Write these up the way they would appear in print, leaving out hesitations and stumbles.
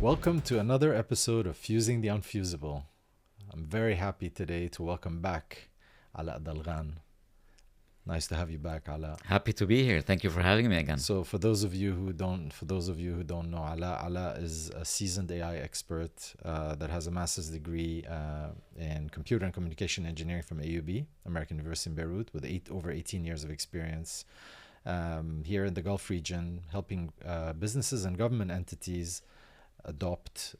Welcome to another episode of Fusing the Unfusable. I'm very happy today to welcome back Alaa Dalghan. Nice to have you back, Alaa. Happy to be here. Thank you for having me again. So, for those of you who don't know, Alaa is a seasoned AI expert that has a master's degree in computer and communication engineering from AUB, American University in Beirut, with over 18 years of experience here in the Gulf region, helping businesses and government entities adopt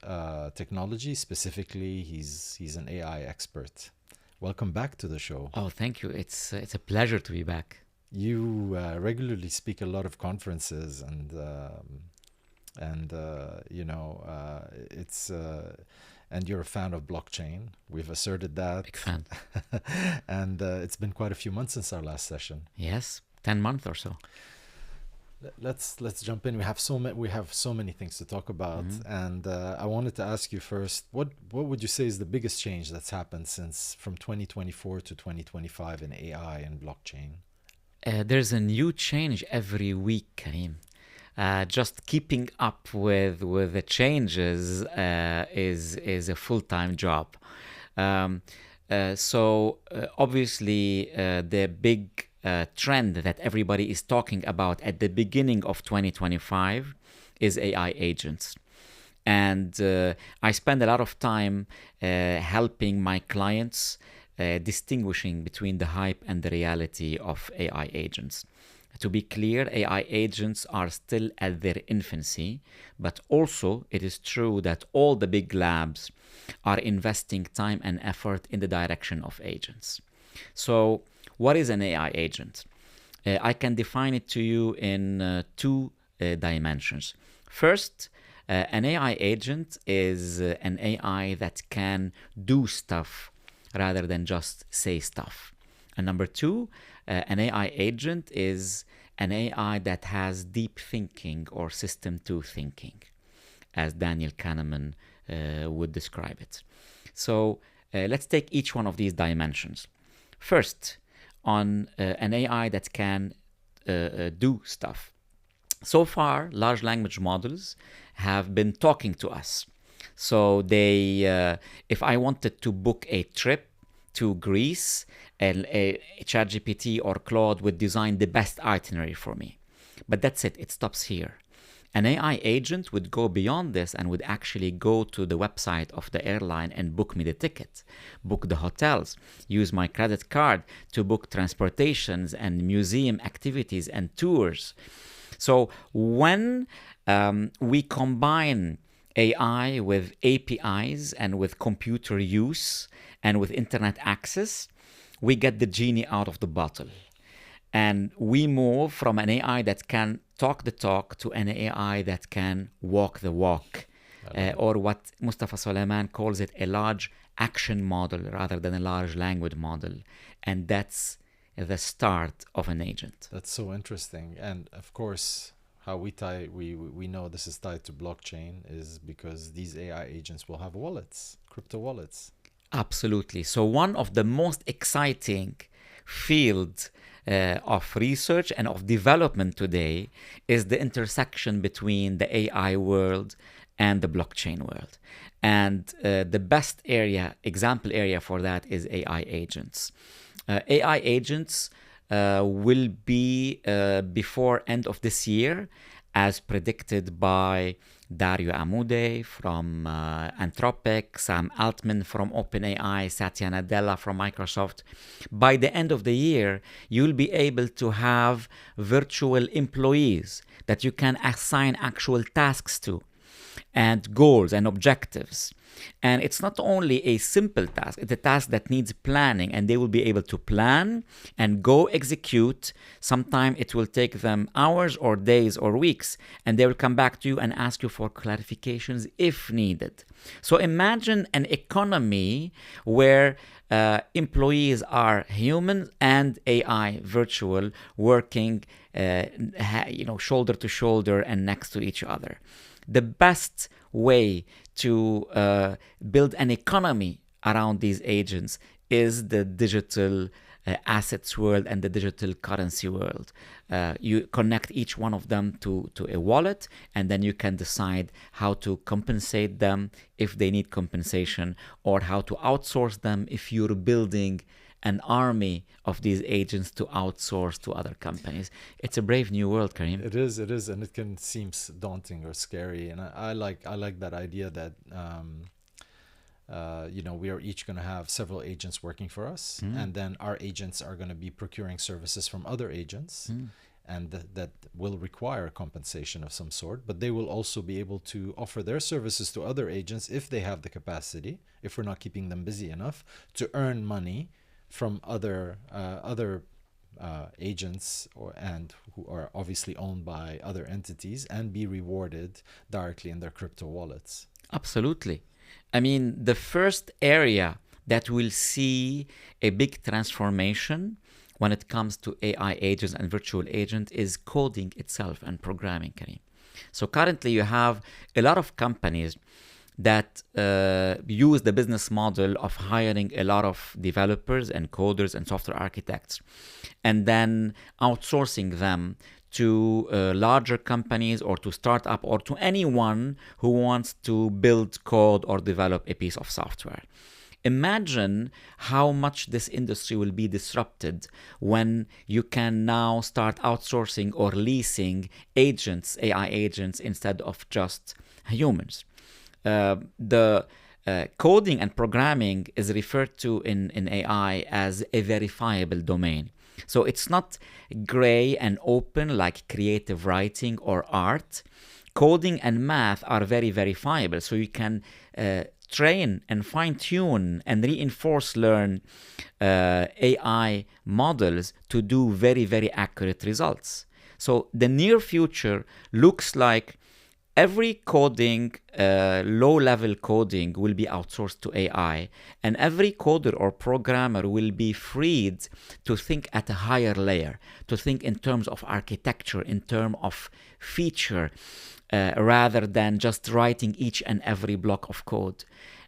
technology. Specifically, he's an AI expert. Welcome back to the show. Oh, thank you. It's a pleasure to be back. You regularly speak at a lot of conferences, and and you're a fan of blockchain. We've asserted that. Big fan. And it's been quite a few months since our last session. Yes, 10 months or so. Let's jump in. We have so many things to talk about, and I wanted to ask you first, what would you say is the biggest change that's happened from 2024 to 2025 in AI and blockchain? There's a new change every week, Karim. Just keeping up with the changes is a full-time job. So obviously the big trend that everybody is talking about at the beginning of 2025 is AI agents. And I spend a lot of time helping my clients distinguishing between the hype and the reality of AI agents. To be clear, AI agents are still at their infancy, but also it is true that all the big labs are investing time and effort in the direction of agents. So what is an AI agent? I can define it to you in two dimensions. First, an AI agent is an AI that can do stuff rather than just say stuff. And number two, an AI agent is an AI that has deep thinking or system 2 thinking, as Daniel Kahneman would describe it. So let's take each one of these dimensions. First, on an AI that can do stuff. So far, large language models have been talking to us. So they, if I wanted to book a trip to Greece, a ChatGPT or Claude would design the best itinerary for me. But that's it, it stops here. An AI agent would go beyond this and would actually go to the website of the airline and book me the ticket, book the hotels, use my credit card to book transportations and museum activities and tours. So when we combine AI with APIs and with computer use and with internet access, we get the genie out of the bottle. And we move from an AI that can talk the talk to an AI that can walk the walk, or what Mustafa Suleyman calls it, a large action model rather than a large language model. And that's the start of an agent. That's so interesting. And of course, how we know this is tied to blockchain is because these AI agents will have wallets, crypto wallets. Absolutely. So one of the most exciting fields of research and of development today is the intersection between the AI world and the blockchain world. And the best example area for that is AI agents. AI agents will be before end of this year, as predicted by Dario Amodei from Anthropic, Sam Altman from OpenAI, Satya Nadella from Microsoft. By the end of the year, you'll be able to have virtual employees that you can assign actual tasks to, and goals and objectives. And it's not only a simple task, it's a task that needs planning, and they will be able to plan and go execute. Sometimes it will take them hours or days or weeks, and they will come back to you and ask you for clarifications if needed. So imagine an economy where employees are human and AI virtual, working shoulder to shoulder and next to each other. The best way to build an economy around these agents is the digital assets world and the digital currency world. You connect each one of them to a wallet, and then you can decide how to compensate them if they need compensation, or how to outsource them if you're building an army of these agents to outsource to other companies. It's a brave new world, Karim. It is, and it can seem daunting or scary. And I like that idea that we are each going to have several agents working for us, and then our agents are going to be procuring services from other agents, and that will require compensation of some sort. But they will also be able to offer their services to other agents if they have the capacity, if we're not keeping them busy enough, to earn money from other agents and who are obviously owned by other entities, and be rewarded directly in their crypto wallets. Absolutely. I mean, the first area that will see a big transformation when it comes to AI agents and virtual agent is coding itself and programming, Karim. So currently you have a lot of companies that use the business model of hiring a lot of developers and coders and software architects, and then outsourcing them to larger companies or to startup or to anyone who wants to build code or develop a piece of software. Imagine how much this industry will be disrupted when you can now start outsourcing or leasing agents, AI agents, instead of just humans. The coding and programming is referred to in AI as a verifiable domain. So it's not gray and open like creative writing or art. Coding and math are very verifiable. So you can train and fine-tune and learn AI models to do very, very accurate results. So the near future looks like every coding, low-level coding will be outsourced to AI, and every coder or programmer will be freed to think at a higher layer, to think in terms of architecture, in terms of feature, rather than just writing each and every block of code.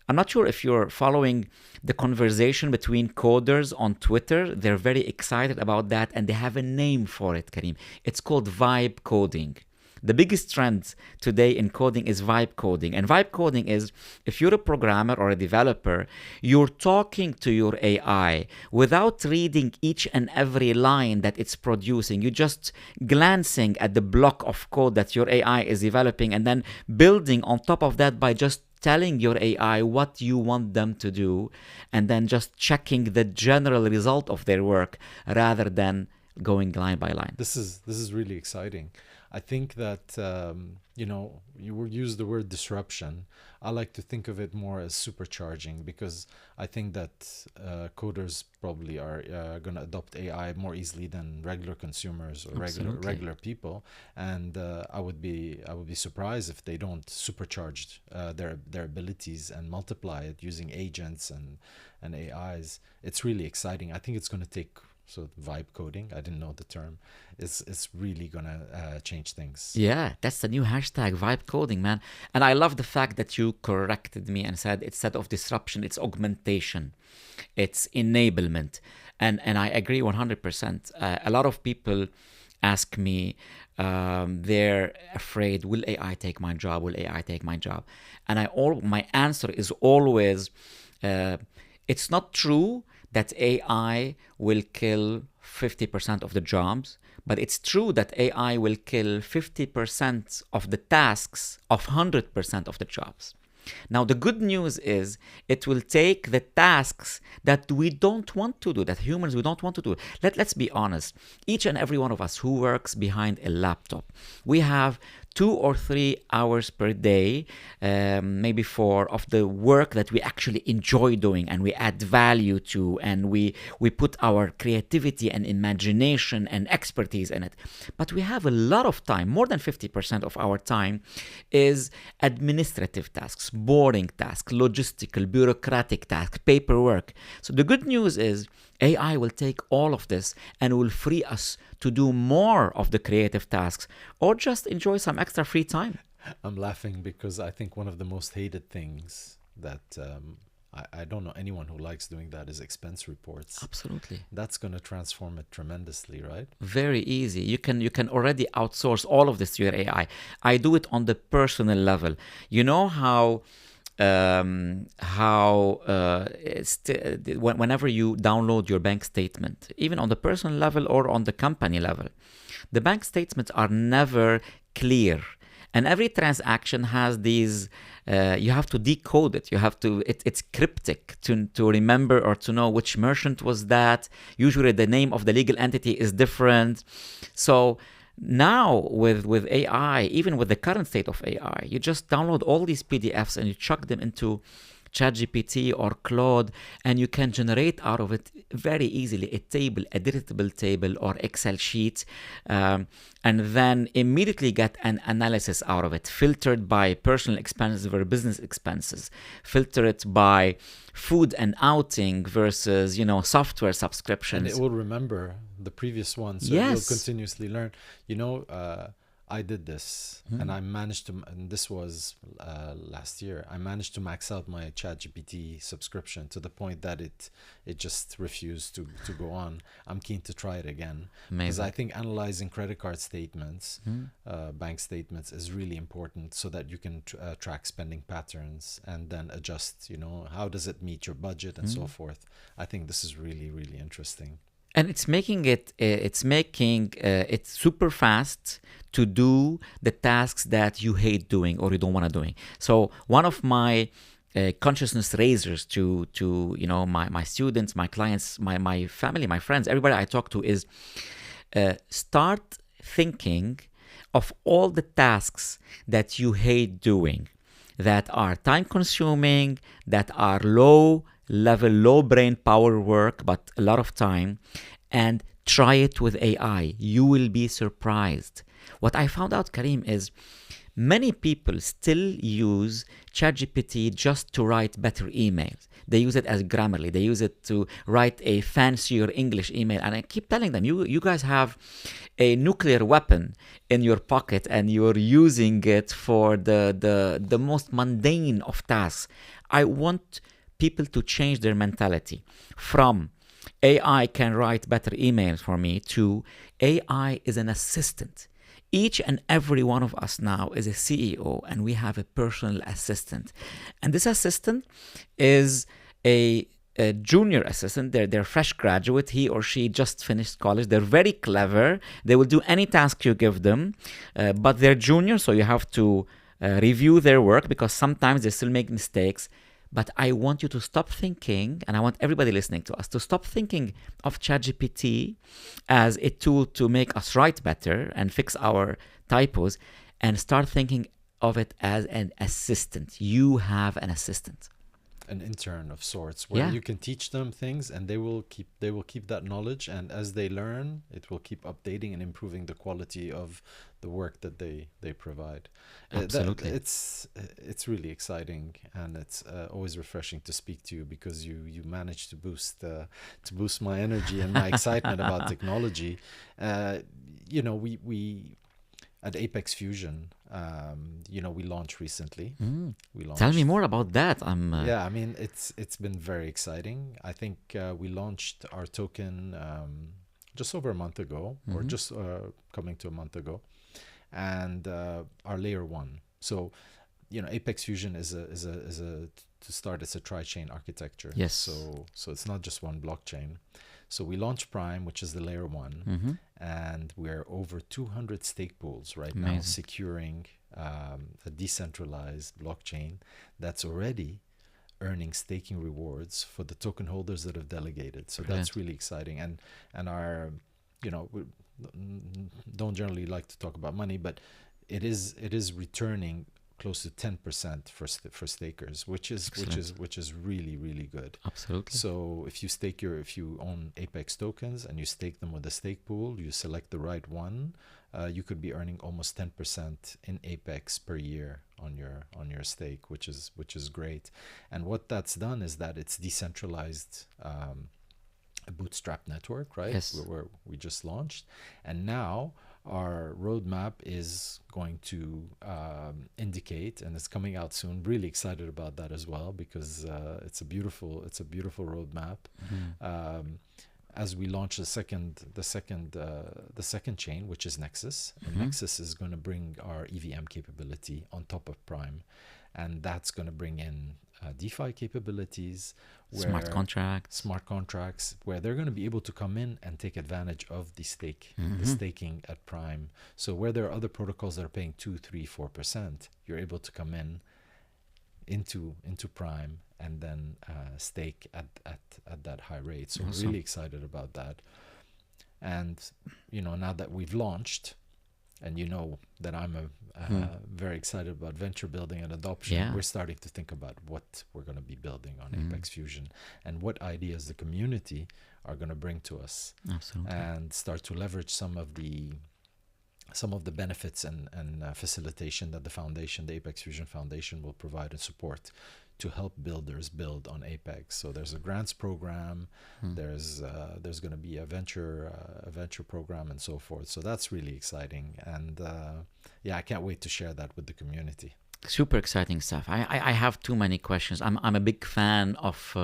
I'm not sure if you're following the conversation between coders on Twitter. They're very excited about that, and they have a name for it, Karim. It's called vibe coding. The biggest trend today in coding is vibe coding. And vibe coding is, if you're a programmer or a developer, you're talking to your AI without reading each and every line that it's producing. You're just glancing at the block of code that your AI is developing, and then building on top of that by just telling your AI what you want them to do, and then just checking the general result of their work rather than going line by line. This is really exciting. I think that, you would use the word disruption. I like to think of it more as supercharging, because I think that coders probably are going to adopt AI more easily than regular consumers or regular people. And I would be surprised if they don't supercharge their abilities and multiply it using agents and AIs. It's really exciting. I think it's going to take... So vibe coding, I didn't know the term. It's really gonna change things. Yeah, that's the new hashtag, vibe coding, man. And I love the fact that you corrected me and said instead of disruption, it's augmentation, it's enablement. And I agree 100%. A lot of people ask me, they're afraid, will AI take my job? Will AI take my job? And my answer is always, it's not true that AI will kill 50% of the jobs, but it's true that AI will kill 50% of the tasks of 100% of the jobs. Now, the good news is it will take the tasks that we don't want to do, that humans we don't want to do. Let's be honest. Each and every one of us who works behind a laptop, we have 2 or 3 hours per day, maybe 4, of the work that we actually enjoy doing and we add value to, and we put our creativity and imagination and expertise in it. But we have a lot of time, more than 50% of our time is administrative tasks, boring tasks, logistical, bureaucratic tasks, paperwork. So the good news is AI will take all of this and will free us to do more of the creative tasks, or just enjoy some extra free time. I'm laughing because I think one of the most hated things that I don't know anyone who likes doing that, is expense reports. Absolutely. That's going to transform it tremendously, right? Very easy. You can already outsource all of this to your AI. I do it on the personal level. You know how whenever you download your bank statement, even on the personal level or on the company level, the bank statements are never clear, and every transaction has these. You have to decode it. You have to. It's cryptic to remember or to know which merchant was that. Usually, the name of the legal entity is different. So now with AI, even with the current state of AI, you just download all these PDFs and you chuck them into ChatGPT or Claude, and you can generate out of it very easily a table, a editable table or Excel sheet, and then immediately get an analysis out of it, filtered by personal expenses versus business expenses, filter it by food and outing versus, software subscriptions. And it will remember the previous one, so Yes. it will continuously learn. I did this, and I managed to, and this was last year, I managed to max out my ChatGPT subscription to the point that it just refused to go on. I'm keen to try it again. Because I think analyzing credit card statements, bank statements, is really important, so that you can track spending patterns and then adjust, how does it meet your budget and so forth. I think this is really, really interesting. And it's making it super fast to do the tasks that you hate doing or you don't want to doing. So one of my consciousness raisers to my students, my clients, my family, my friends, everybody I talk to is start thinking of all the tasks that you hate doing, that are time consuming, that are low brain power work, but a lot of time, and try it with AI. You will be surprised. What I found out, Karim, is many people still use ChatGPT just to write better emails. They use it as Grammarly. They use it to write a fancier English email. And I keep telling them, you guys have a nuclear weapon in your pocket, and you're using it for the most mundane of tasks. I want people to change their mentality from AI can write better emails for me to AI is an assistant. Each and every one of us now is a CEO, and we have a personal assistant. And this assistant is a junior assistant. They're fresh graduate. He or she just finished college. They're very clever. They will do any task you give them, but they're junior, so you have to review their work because sometimes they still make mistakes. But I want you to stop thinking, and I want everybody listening to us to stop thinking of ChatGPT as a tool to make us write better and fix our typos, and start thinking of it as an assistant. You have an assistant. An intern of sorts, where you can teach them things, and they will keep that knowledge, and as they learn, it will keep updating and improving the quality of the work that they provide. Absolutely. It's really exciting, and it's always refreshing to speak to you, because you manage to boost my energy and my excitement about technology. We at Apex Fusion, we launched recently. Tell me more about that. It's been very exciting. I think we launched our token just over a month ago, or just coming to a month ago, and our layer 1. So, Apex Fusion is to start, it's a tri-chain architecture. Yes. So it's not just one blockchain. So we launched Prime, which is the layer 1, and we're over 200 stake pools right now, securing a decentralized blockchain that's already earning staking rewards for the token holders that have delegated. So that's really exciting. And our, we don't generally like to talk about money, but it is returning close to 10% for stakers, which is really, really good. Absolutely. So if you own Apex tokens and you stake them with a stake pool, you select the right one, you could be earning almost 10% in Apex per year on your stake, which is great. And what that's done is that it's decentralized, a bootstrap network, right? Yes. Where we just launched, and now our roadmap is going to indicate, and it's coming out soon. Really excited about that as well, because it's a beautiful roadmap. As we launch the second chain, which is Nexus, and Nexus is going to bring our EVM capability on top of Prime, and that's going to bring in DeFi capabilities, smart contracts, where they're going to be able to come in and take advantage of the staking at Prime. So where there are other protocols that are paying 2, 3, 4%, you're able to come in into Prime and then stake at that high rate. So Awesome. we're really excited about that. And now that we've launched, and that I'm very excited about venture building and adoption, we're starting to think about what we're going to be building on Apex Fusion, and what ideas the community are going to bring to us. Absolutely. And start to leverage some of the benefits and facilitation that the Apex Fusion Foundation will provide and support to help builders build on Apex. So there's a grants program, there's going to be a venture program and so forth. So that's really exciting, and I can't wait to share that with the community. Super exciting stuff. I have too many questions. I'm a big fan of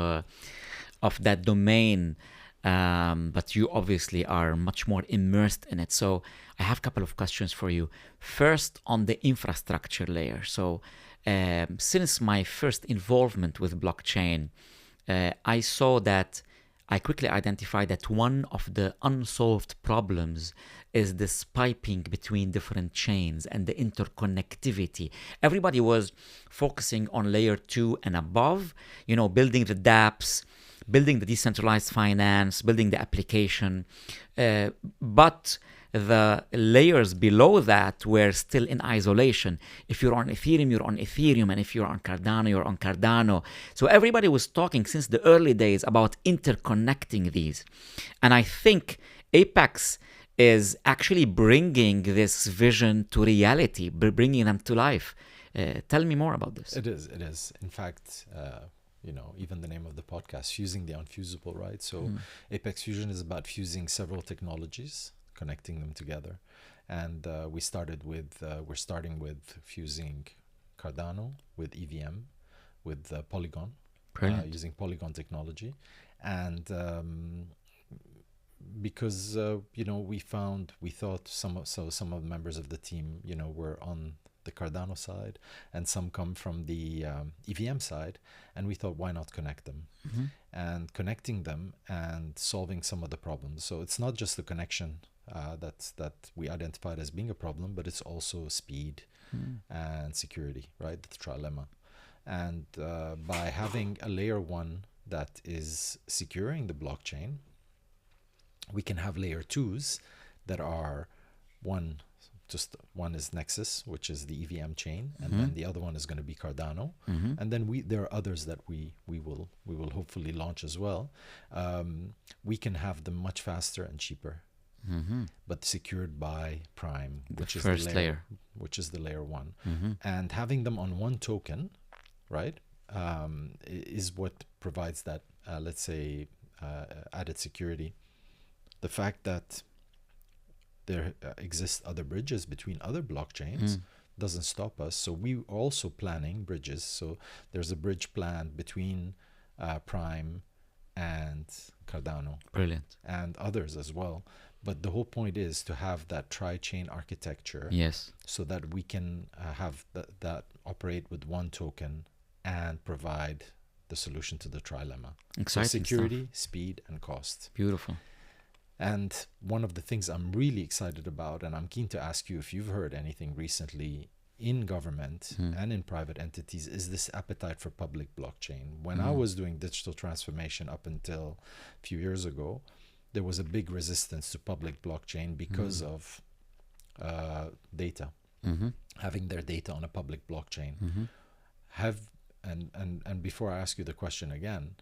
that domain, but you obviously are much more immersed in it. So I have a couple of questions for you. First, on the infrastructure layer. So since my first involvement with blockchain, I quickly identified that one of the unsolved problems is this piping between different chains and the interconnectivity. Everybody was focusing on layer 2 and above, building the dApps, building the decentralized finance, building the application, but the layers below that were still in isolation. If you're on Ethereum, you're on Ethereum, and if you're on Cardano, you're on Cardano. So everybody was talking since the early days about interconnecting these. And I think Apex is actually bringing this vision to reality, bringing them to life. Tell me more about this. It is. In fact, even the name of the podcast, Fusing the Unfusable, right? So Apex Fusion is about fusing several technologies, connecting them together, and we're starting with fusing Cardano with EVM, with Polygon, using Polygon technology, and because we thought some of the members of the team were on the Cardano side, and some come from the EVM side, and we thought, why not connect them? And connecting them and solving some of the problems. So it's not just the connection that we identified as being a problem, but it's also speed and security, right? The trilemma. And by having a layer 1 that is securing the blockchain, we can have layer 2s that are one is Nexus, which is the EVM chain, and then the other one is going to be Cardano, and then there are others that we will hopefully launch as well. We can have them much faster and cheaper, but secured by Prime, which is the layer 1, and having them on one token, right, is what provides that let's say added security. The fact that there exist other bridges between other blockchains doesn't stop us. So we are also planning bridges. So there's a bridge planned between Prime and Cardano. Brilliant. And others as well. But the whole point is to have that tri-chain architecture. Yes. So that we can have that operate with one token and provide the solution to the trilemma. Exciting so security, stuff. Speed, and cost. Beautiful. And one of the things I'm really excited about, and I'm keen to ask you if you've heard anything recently in government and in private entities, is this appetite for public blockchain. When I was doing digital transformation up until a few years ago, there was a big resistance to public blockchain because of data, having their data on a public blockchain. And before I ask you the question again,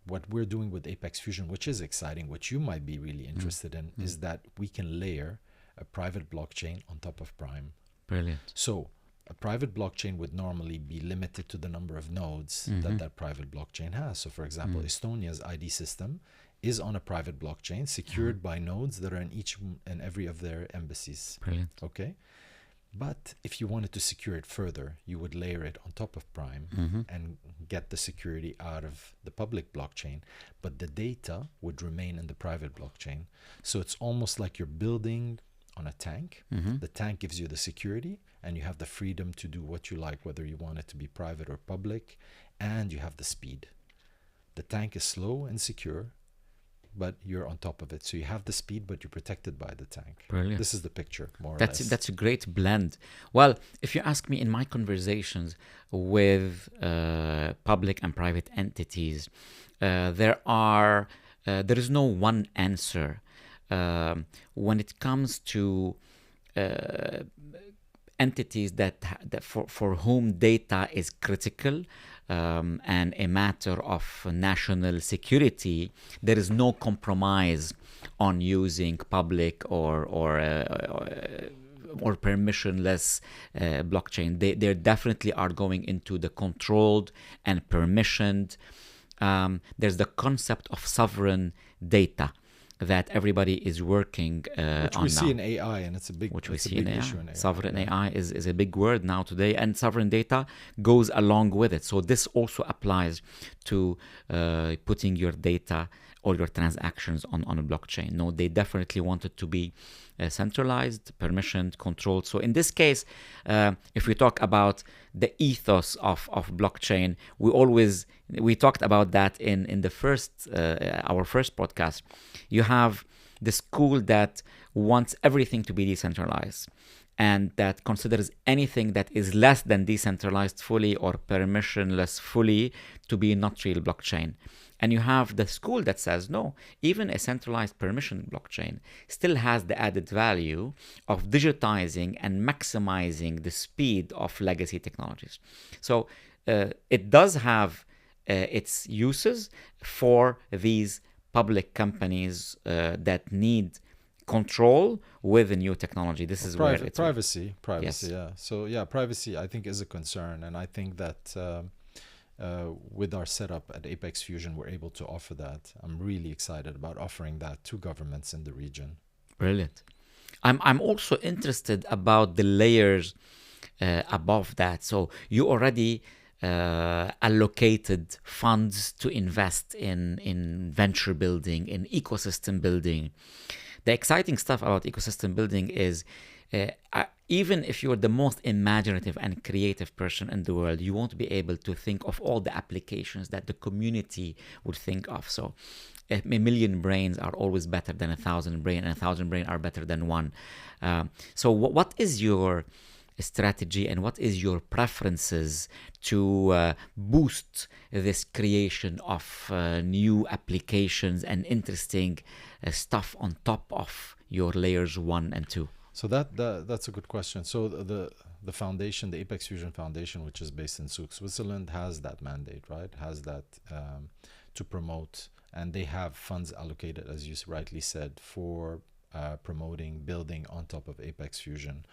what we're doing with Apex Fusion, which is exciting, which you might be really interested in, is that we can layer a private blockchain on top of Prime. Brilliant. So a private blockchain would normally be limited to the number of nodes that private blockchain has. So for example, Estonia's ID system is on a private blockchain secured by nodes that are in each and every of their embassies. Brilliant. Okay. But if you wanted to secure it further, you would layer it on top of Prime and get the security out of the public blockchain, but the data would remain in the private blockchain. So it's almost like you're building on a tank. The tank gives you the security, and you have the freedom to do what you like, whether you want it to be private or public, and you have the speed. The tank is slow and secure, but you're on top of it. So you have the speed, but you're protected by the tank. Brilliant. This is the picture, more or That's less. that's a great blend. Well, if you ask me, in my conversations with public and private entities, there is no one answer when it comes to entities that for whom data is critical and a matter of national security. There is no compromise on using public or permissionless blockchain. They definitely are going into the controlled and permissioned. There's the concept of sovereign data that everybody is working which on we see now. in AI, and it's a big, Which we it's a see big in AI. issue in AI. Sovereign AI is a big word now today, and sovereign data goes along with it. So this also applies to putting your data, all your transactions on a blockchain. No, they definitely want it to be centralized, permissioned, controlled. So in this case, if we talk about the ethos of blockchain, we talked about that in the first our first podcast. You have the school that wants everything to be decentralized, and that considers anything that is less than decentralized fully or permissionless fully to be not real blockchain. And you have the school that says, no, even a centralized permission blockchain still has the added value of digitizing and maximizing the speed of legacy technologies. So it does have its uses for these public companies that need control with the new technology. This is where it's privacy, Yes. yeah. So yeah, privacy I think is a concern, and I think that with our setup at Apex Fusion, we're able to offer that. I'm really excited about offering that to governments in the region. Brilliant. I'm also interested about the layers above that. So you already allocated funds to invest in venture building, in ecosystem building. The exciting stuff about ecosystem building is even if you're the most imaginative and creative person in the world, you won't be able to think of all the applications that the community would think of. So a million brains are always better than 1,000 brains, and 1,000 brains are better than one. So what is your strategy and what is your preferences to boost this creation of new applications and interesting stuff on top of your layers 1 and 2? So that's a good question. So the foundation, the Apex Fusion Foundation, which is based in Zug, Switzerland, has that mandate, right? Has that to promote, and they have funds allocated, as you rightly said, for promoting building on top of Apex Fusion.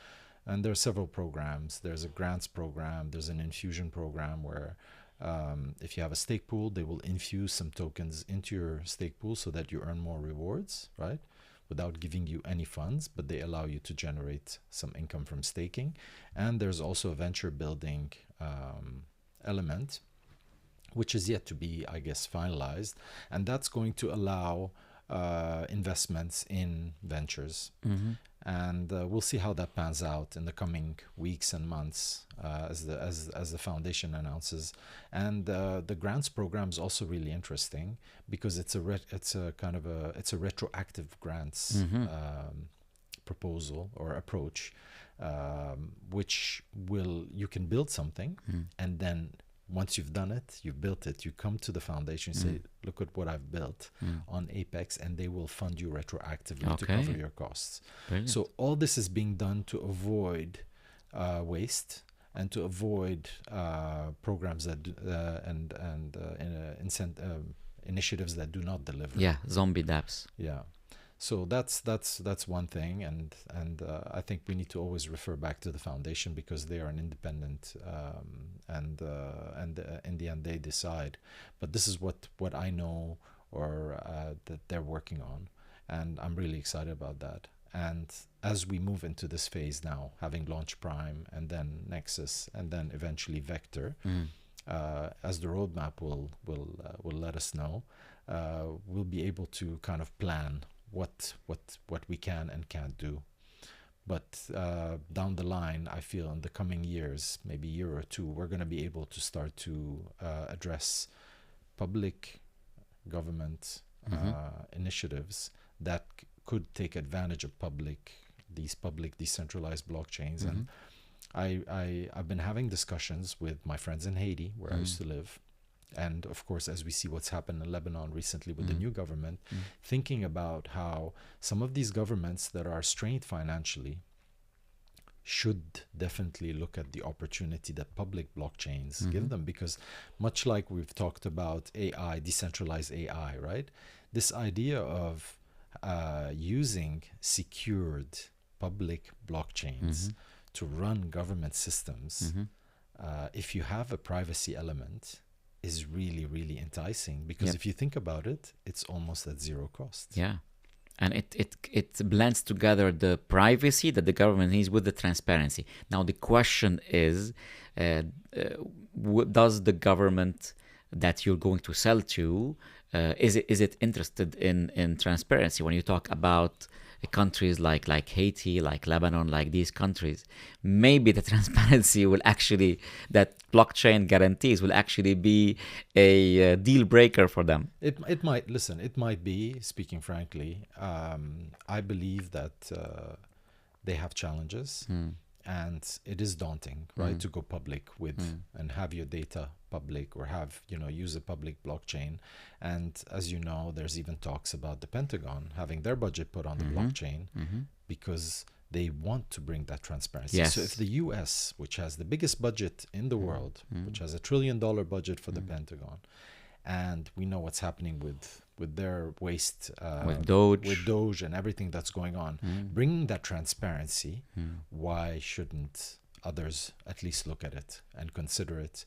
And there are several programs. There's a grants program. There's an infusion program where if you have a stake pool, they will infuse some tokens into your stake pool so that you earn more rewards, right? Without giving you any funds, but they allow you to generate some income from staking. And there's also a venture building element, which is yet to be, I guess, finalized. And that's going to allow investments in ventures. Mm-hmm. And we'll see how that pans out in the coming weeks and months as the foundation announces. And the grants program is also really interesting because it's a retroactive grants proposal or approach, which you can build something and then once you've done it, you've built it, you come to the foundation, say, look at what I've built on Apex, and they will fund you retroactively to cover your costs. Brilliant. So all this is being done to avoid waste and to avoid programs that initiatives that do not deliver. Yeah, zombie dApps. Yeah. So that's one thing, and I think we need to always refer back to the foundation because they are an independent, and in the end they decide. But this is what I know or that they're working on. And I'm really excited about that. And as we move into this phase now, having launched Prime and then Nexus and then eventually Vector, as the roadmap will let us know, we'll be able to kind of plan what we can and can't do. But down the line, I feel in the coming years, maybe a year or two, we're going to be able to start to address public government initiatives that could take advantage of these public decentralized blockchains. And I've been having discussions with my friends in Haiti, where I used to live. And of course, as we see what's happened in Lebanon recently with the new government, thinking about how some of these governments that are strained financially should definitely look at the opportunity that public blockchains give them. Because much like we've talked about AI, decentralized AI, right? This idea of using secured public blockchains to run government systems, if you have a privacy element, is really, really enticing. Because if you think about it, it's almost at zero cost. Yeah. And it blends together the privacy that the government needs with the transparency. Now, the question is, does the government that you're going to sell to, is it interested in transparency? When you talk about countries like Haiti, like Lebanon, like these countries, maybe the transparency will actually, that blockchain guarantees will actually be a deal breaker for them. It might be, speaking frankly. I believe that they have challenges, and it is daunting, right, to go public with and have your data public, or use a public blockchain. And as you know, there's even talks about the Pentagon having their budget put on the blockchain because they want to bring that transparency. Yes. So if the US, which has the biggest budget in the world, which has $1 trillion budget for the Pentagon, and we know what's happening with their waste, with Doge and everything that's going on, bringing that transparency, why shouldn't others at least look at it and consider it?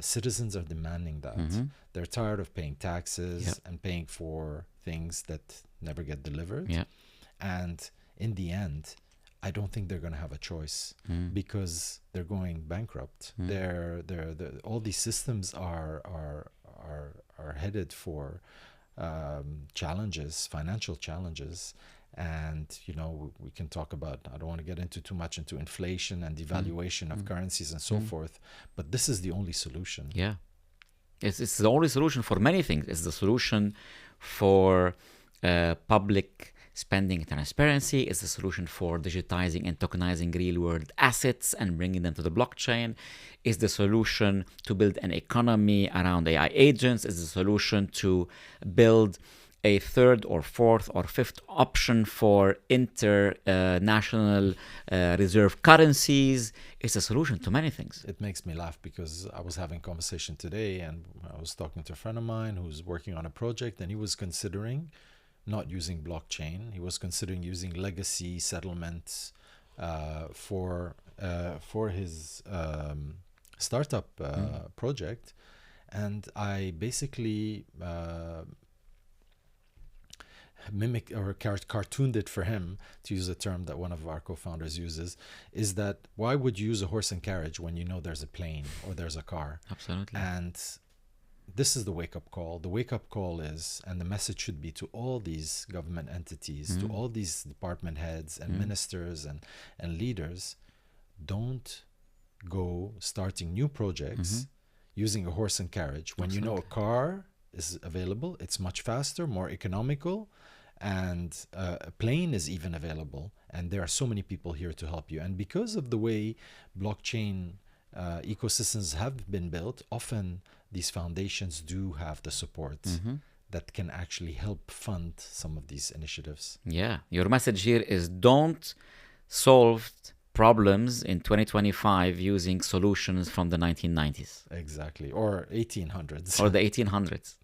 Citizens are demanding that. They're tired of paying taxes and paying for things that never get delivered. And in the end, I don't think they're going to have a choice because they're going bankrupt. All these systems are headed for challenges, financial challenges. And, we can talk about, I don't want to get into too much into inflation and devaluation of currencies and so forth, but this is the only solution. Yeah. It's the only solution for many things. It's the solution for public spending transparency. It's the solution for digitizing and tokenizing real-world assets and bringing them to the blockchain. It's the solution to build an economy around AI agents. It's the solution to build a third or fourth or fifth option for international reserve currencies. It's a solution to many things. It makes me laugh because I was having a conversation today, and I was talking to a friend of mine who's working on a project, and he was considering not using blockchain. He was considering using legacy settlements for his startup project. And I basically mimicked or cartooned it for him, to use a term that one of our co-founders uses, is that why would you use a horse and carriage when you know there's a plane or there's a car? Absolutely. And this is the wake-up call. The wake-up call is, and the message should be to all these government entities, to all these department heads and ministers and leaders, don't go starting new projects using a horse and carriage when you know a car is available, it's much faster, more economical, and a plane is even available, and there are so many people here to help you. And because of the way blockchain ecosystems have been built, often these foundations do have the support that can actually help fund some of these initiatives. Yeah, your message here is don't solve problems in 2025 using solutions from the 1990s. Exactly, or 1800s. Or the 1800s.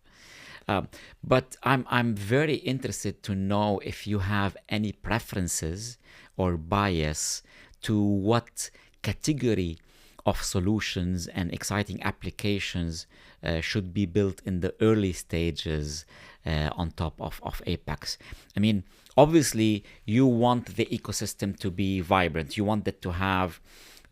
But I'm very interested to know if you have any preferences or bias to what category of solutions and exciting applications should be built in the early stages on top of Apex. I mean, obviously, you want the ecosystem to be vibrant. You want it to have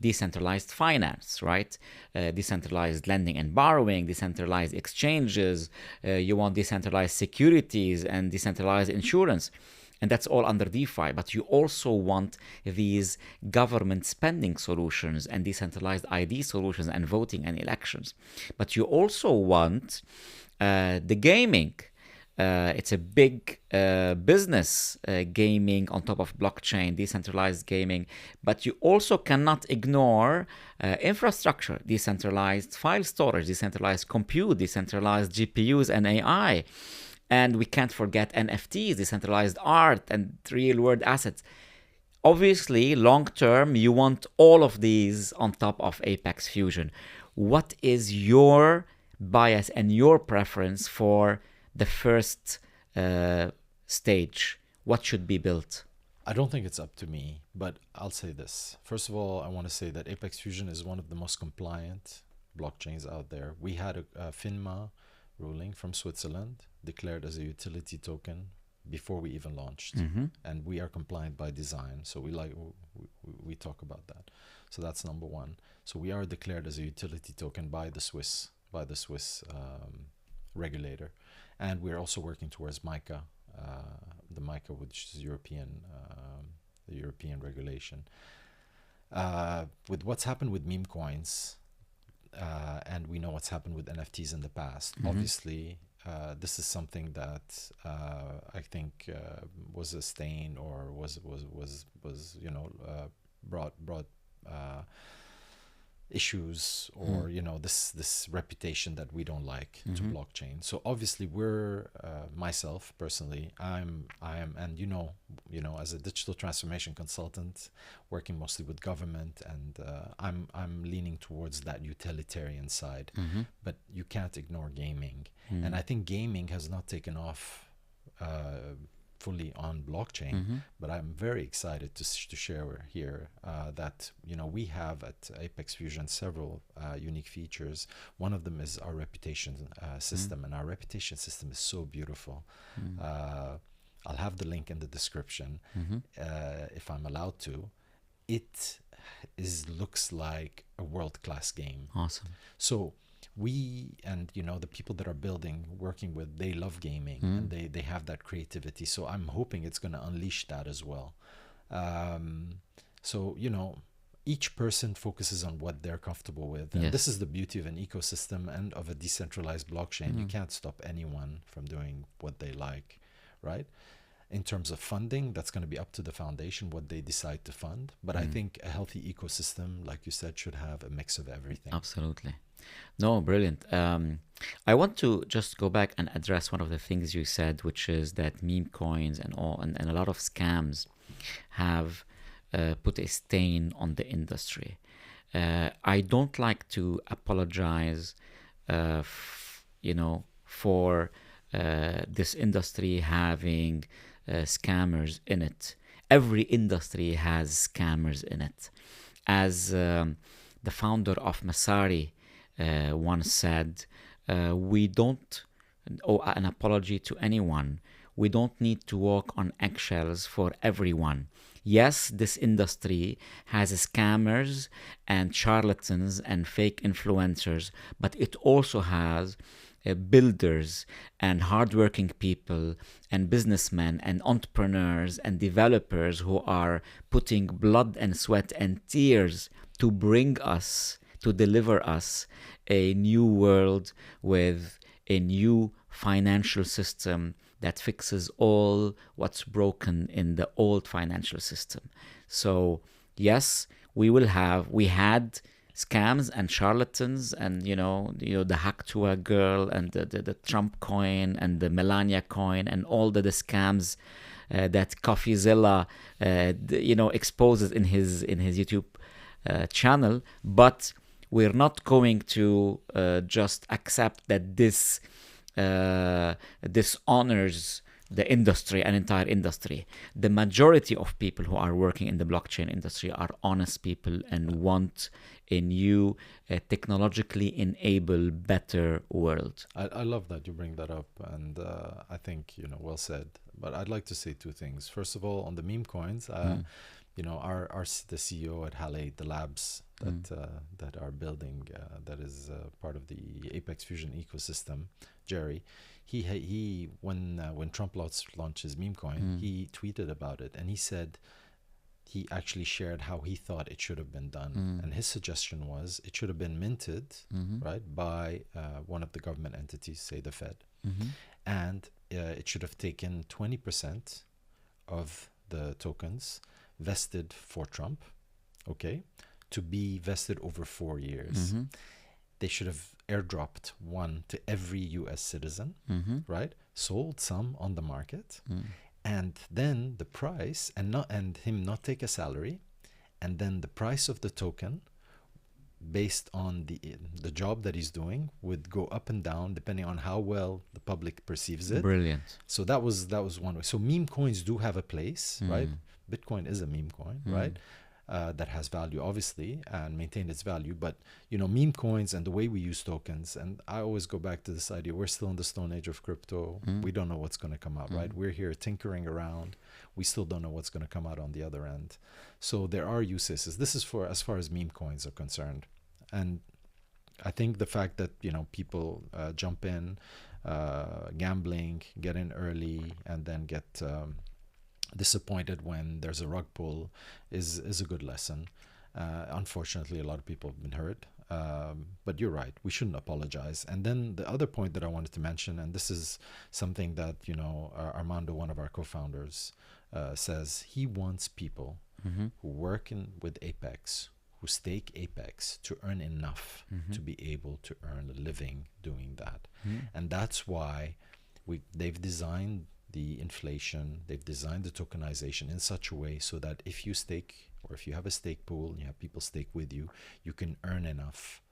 decentralized finance, right? Decentralized lending and borrowing, decentralized exchanges. You want decentralized securities and decentralized insurance. And that's all under DeFi. But you also want these government spending solutions and decentralized ID solutions and voting and elections. But you also want the gaming. It's a big business, gaming on top of blockchain, decentralized gaming. But you also cannot ignore infrastructure, decentralized file storage, decentralized compute, decentralized GPUs and AI. And we can't forget NFTs, decentralized art, and real-world assets. Obviously, long-term, you want all of these on top of Apex Fusion. What is your bias and your preference for the first stage? What should be built? I don't think it's up to me, but I'll say this. First of all, I want to say that Apex Fusion is one of the most compliant blockchains out there. We had a FINMA ruling from Switzerland declared as a utility token before we even launched, and we are compliant by design. So we talk about that. So that's number one. So we are declared as a utility token by the Swiss regulator, and we're also working towards MiCA, the MiCA, which is the European regulation. With what's happened with meme coins. And we know what's happened with NFTs in the past. Obviously, this is something that I think was a stain or was brought issues or this reputation that we don't like to blockchain. So obviously, we're myself personally, I am, and as a digital transformation consultant, working mostly with government, and I'm leaning towards that utilitarian side. But you can't ignore gaming, and I think gaming has not taken off fully on blockchain, but I'm very excited to share here that we have at Apex Fusion several unique features. One of them is our reputation system, and our reputation system is so beautiful. I'll have the link in the description if I'm allowed to. It looks like a world-class game. Awesome. So we and the people that are working with, they love gaming and they have that creativity. So I'm hoping it's going to unleash that as well. So each person focuses on what they're comfortable with, and this is the beauty of an ecosystem and of a decentralized blockchain. You can't stop anyone from doing what they like, right? In terms of funding, that's going to be up to the foundation what they decide to fund. But I think a healthy ecosystem, like you said, should have a mix of everything. Absolutely. No, brilliant. I want to just go back and address one of the things you said, which is that meme coins and a lot of scams have put a stain on the industry. I don't like to apologize, for this industry having scammers in it. Every industry has scammers in it. As the founder of Masari once said, we don't owe an apology to anyone. We don't need to walk on eggshells for everyone. Yes, this industry has scammers and charlatans and fake influencers, but it also has builders and hardworking people and businessmen and entrepreneurs and developers who are putting blood and sweat and tears to deliver us a new world with a new financial system that fixes all what's broken in the old financial system. So yes, we had scams and charlatans and the Hacktua girl and the Trump coin and the Melania coin and all the scams that CoffeeZilla exposes in his YouTube channel. But we're not going to just accept that this dishonors the industry, an entire industry. The majority of people who are working in the blockchain industry are honest people and want a new, technologically enabled, better world. I love that you bring that up, and I think, well said. But I'd like to say two things. First of all, on the meme coins, the CEO at Hale, the labs that are building, that is part of the Apex Fusion ecosystem, Jerry, he when Trump launched his meme coin, he tweeted about it, and he said he actually shared how he thought it should have been done. And his suggestion was it should have been minted, right, by one of the government entities, say the Fed. And it should have taken 20% of the tokens vested for Trump, okay, to be vested over 4 years. They should have airdropped one to every US citizen, right, sold some on the market, and then the price, and him not take a salary, and then the price of the token based on the job that he's doing would go up and down depending on how well the public perceives it. Brilliant. So that was one way. So meme coins do have a place, right? Bitcoin is a meme coin, right? That has value, obviously, and maintained its value. But, meme coins and the way we use tokens, and I always go back to this idea, we're still in the stone age of crypto. We don't know what's going to come out, right? We're here tinkering around. We still don't know what's going to come out on the other end. So there are use cases. This is for as far as meme coins are concerned. And I think the fact that, people jump in, gambling, get in early, and then get disappointed when there's a rug pull is a good lesson. Unfortunately, a lot of people have been hurt, but you're right, we shouldn't apologize. And then the other point that I wanted to mention, and this is something that Armando, one of our co-founders, says, he wants people who work with Apex, who stake Apex, to earn enough to be able to earn a living doing that. And that's why they've designed the inflation, they've designed the tokenization in such a way so that if you stake, or if you have a stake pool and you have people stake with you, you can earn enough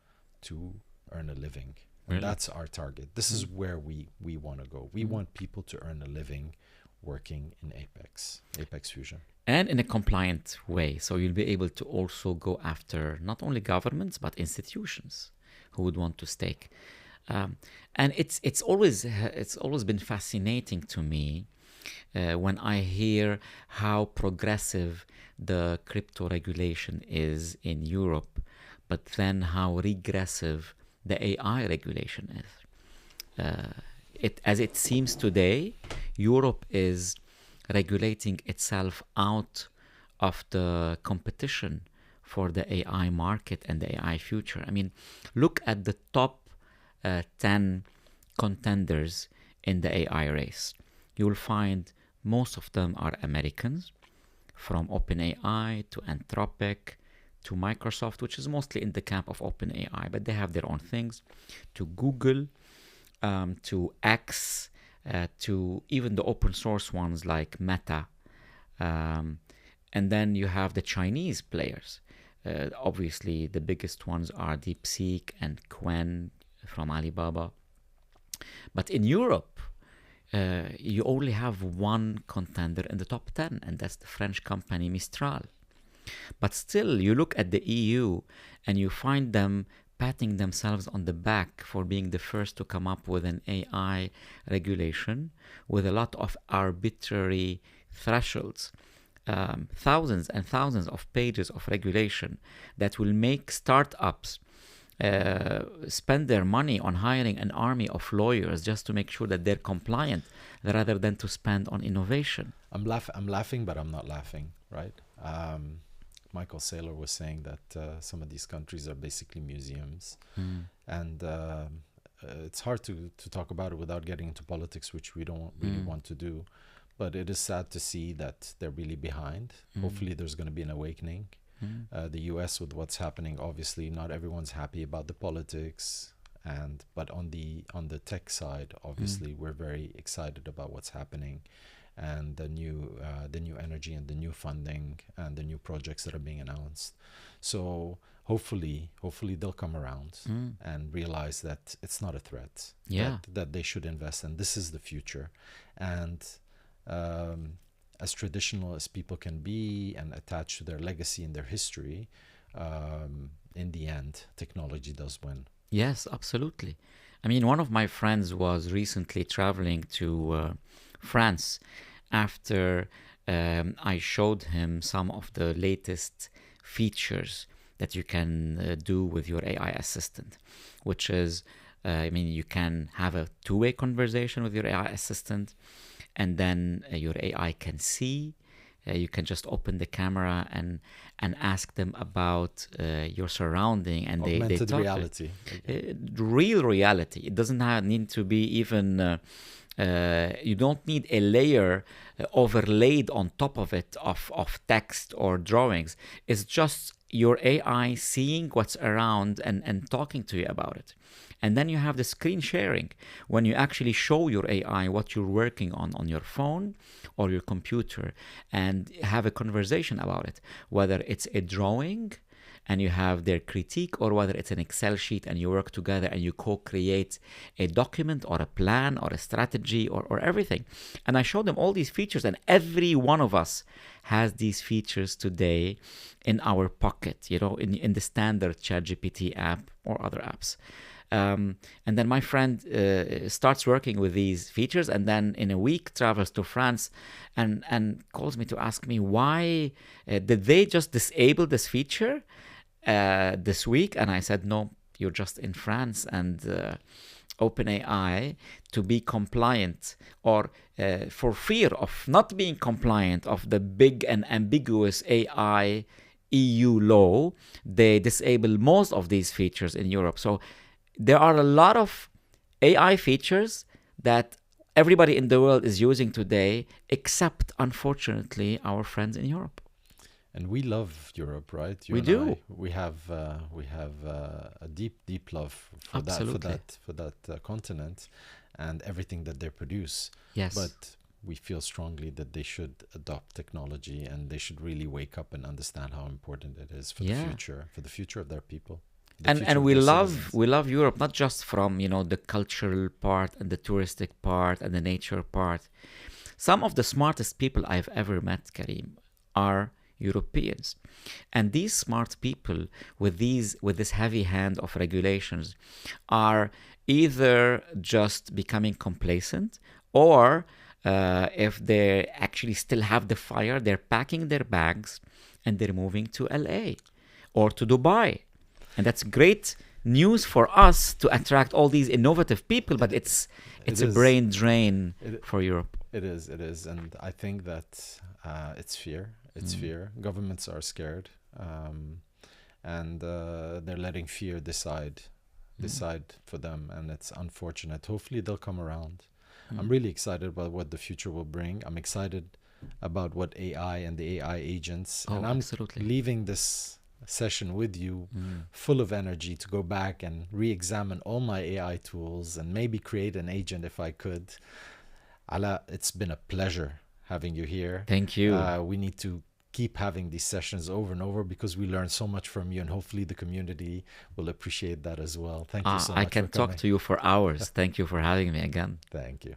to earn a living. And that's our target. This is where we want to go. We want people to earn a living working in Apex Fusion. And in a compliant way. So you'll be able to also go after not only governments, but institutions who would want to stake. And it's always been fascinating to me when I hear how progressive the crypto regulation is in Europe, but then how regressive the AI regulation is. As it seems today, Europe is regulating itself out of the competition for the AI market and the AI future. I mean, look at the top 10 contenders in the AI race. You'll find most of them are Americans, from OpenAI to Anthropic to Microsoft, which is mostly in the camp of OpenAI, but they have their own things, to Google, to X, to even the open source ones like Meta. And then you have the Chinese players. Obviously, the biggest ones are DeepSeek and Qwen from Alibaba. But in Europe, you only have one contender in the top 10, and that's the French company Mistral. But still, you look at the EU and you find them patting themselves on the back for being the first to come up with an AI regulation with a lot of arbitrary thresholds. Thousands and thousands of pages of regulation that will make startups spend their money on hiring an army of lawyers just to make sure that they're compliant rather than to spend on innovation. I'm laughing, but I'm not laughing, right? Michael Saylor was saying that some of these countries are basically museums. And it's hard to talk about it without getting into politics, which we don't really want to do. But it is sad to see that they're really behind. Hopefully there's going to be an awakening. The US, with what's happening, obviously not everyone's happy about the politics, but on the tech side, obviously we're very excited about what's happening, and the new energy and the new funding and the new projects that are being announced. So hopefully they'll come around and realize that it's not a threat. Yeah. That they should invest, and this is the future. And as traditional as people can be and attached to their legacy and their history, in the end, technology does win. Yes, absolutely. I mean, one of my friends was recently traveling to France after I showed him some of the latest features that you can do with your AI assistant, which is, I mean, you can have a two-way conversation with your AI assistant, and then your AI can see. You can just open the camera and ask them about your surrounding, and they talk. Reality. Real reality. It doesn't need to be even. You don't need a layer overlaid on top of it of text or drawings. It's just your AI seeing what's around and talking to you about it. And then you have the screen sharing, when you actually show your AI what you're working on your phone or your computer, and have a conversation about it, whether it's a drawing and you have their critique, or whether it's an Excel sheet and you work together and you co-create a document or a plan or a strategy or everything. And I showed them all these features, and every one of us has these features today in our pocket, you know, in the standard ChatGPT app or other apps. And then my friend starts working with these features, and then in a week travels to France and calls me to ask me why did they just disable this feature this week? And I said, no, you're just in France, and OpenAI, to be compliant, or for fear of not being compliant of the big and ambiguous AI EU law, they disable most of these features in Europe. So there are a lot of AI features that everybody in the world is using today, except, unfortunately, our friends in Europe. And we love Europe, right? We do. We have a deep love for that continent and everything that they produce. Yes. But we feel strongly that they should adopt technology, and they should really wake up and understand how important it is for the future of their people. And we love Europe, not just from, you know, the cultural part and the touristic part and the nature part. Some of the smartest people I've ever met, Karim, are Europeans. And these smart people with this heavy hand of regulations are either just becoming complacent, or if they actually still have the fire, they're packing their bags and they're moving to LA or to Dubai. And that's great news for us to attract all these innovative people, but it's a brain drain for Europe. It is, and I think that it's fear. It's fear. Governments are scared, and they're letting fear decide for them, and it's unfortunate. Hopefully, they'll come around. I'm really excited about what the future will bring. I'm excited about what AI and the AI agents. And I'm leaving this session with you full of energy to go back and re-examine all my AI tools and maybe create an agent if I could. Alaa, it's been a pleasure having you here. Thank you. We need to keep having these sessions over and over, because we learn so much from you, and hopefully the community will appreciate that as well. Thank you so much. I can talk to you for hours. Thank you for having me again. Thank you.